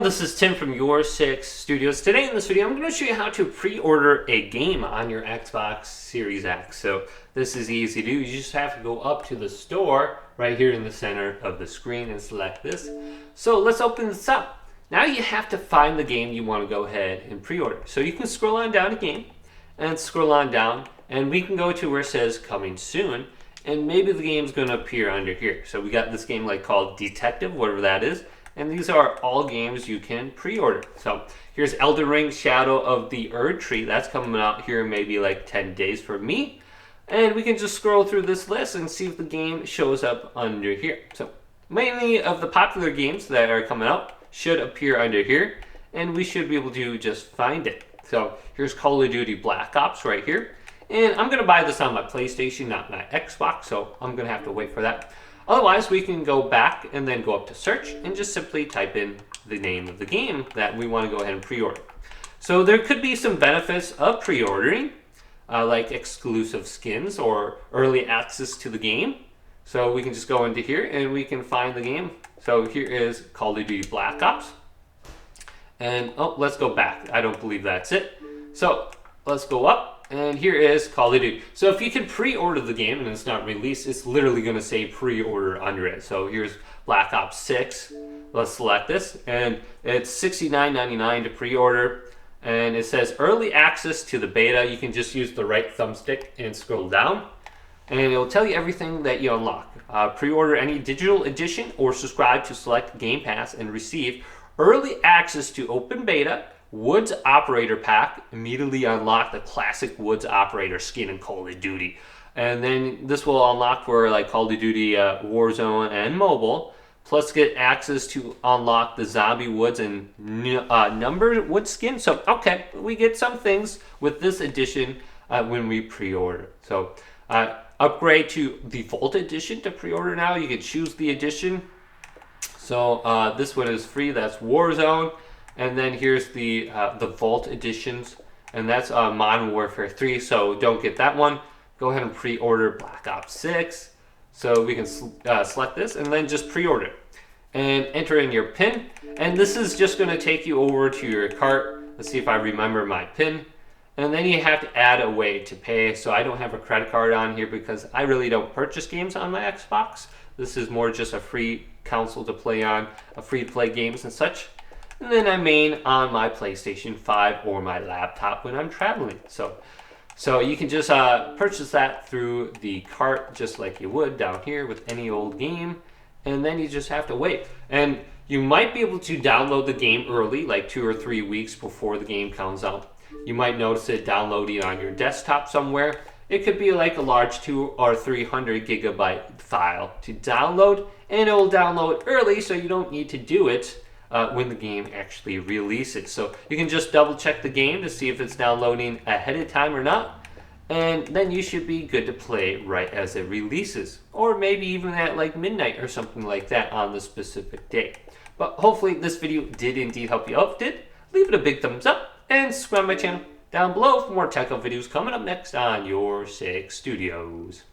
This is Tim from Your Six Studios. Today in this video, I'm going to show you how to pre-order a game on your Xbox Series X. So this is easy to do. You just have to go up to the store right here in the center of the screen and select this. So let's open this up. Now you have to find the game you want to go ahead and pre-order. So you can scroll on down to game and scroll on down, and we can go to where it says coming soon, and maybe the game's going to appear under here. So we got this game called Detective, whatever that is. And these are all games you can pre-order. So here's Elden Ring Shadow of the Erdtree. That's coming out here in maybe 10 days for me. And we can just scroll through this list and see if the game shows up under here. So many of the popular games that are coming out should appear under here. And we should be able to just find it. So here's Call of Duty Black Ops right here. And I'm going to buy this on my PlayStation, not my Xbox. So I'm going to have to wait for that. Otherwise, we can go back and then go up to search and just simply type in the name of the game that we want to go ahead and pre-order. So there could be some benefits of pre-ordering, like exclusive skins or early access to the game. So we can just go into here and we can find the game. So here is Call of Duty Black Ops. And let's go back. I don't believe that's it. So let's go up. And here is Call of Duty. So if you can pre-order the game and it's not released, it's literally going to say pre-order under it. So here's Black Ops 6. Let's select this. And it's $69.99 to pre-order. And it says early access to the beta. You can just use the right thumbstick and scroll down. And it will tell you everything that you unlock. Pre-order any digital edition or subscribe to select Game Pass and receive early access to open beta, Woods Operator Pack. Immediately unlock the classic Woods Operator skin in Call of Duty. And then this will unlock for Call of Duty Warzone and mobile. Plus get access to unlock the Zombie Woods and Number Woods skin. So, okay, we get some things with this edition when we pre-order. So, upgrade to the Vault Edition to pre-order now. You can choose the edition. So, this one is free. That's Warzone. And then here's the Vault editions, and that's Modern Warfare 3, so don't get that one. Go ahead and pre-order Black Ops 6. So we can select this and then just pre-order. And enter in your PIN. And this is just going to take you over to your cart. Let's see if I remember my PIN. And then you have to add a way to pay. So I don't have a credit card on here because I really don't purchase games on my Xbox. This is more just a free console to play on, a free to play games and such. And then I main on my PlayStation 5 or my laptop when I'm traveling. So you can just purchase that through the cart just like you would down here with any old game. And then you just have to wait. And you might be able to download the game early, like 2 or 3 weeks before the game comes out. You might notice it downloading on your desktop somewhere. It could be like a large 200 or 300 gigabyte file to download. And it will download early so you don't need to do it when the game actually releases. So you can just double check the game to see if it's downloading ahead of time or not, and then you should be good to play right as it releases, or maybe even at midnight or something like that on the specific day. But hopefully this video did indeed help you out. If it did, leave it a big thumbs up and subscribe to my channel down below for more tech videos coming up next on Your Six Studios.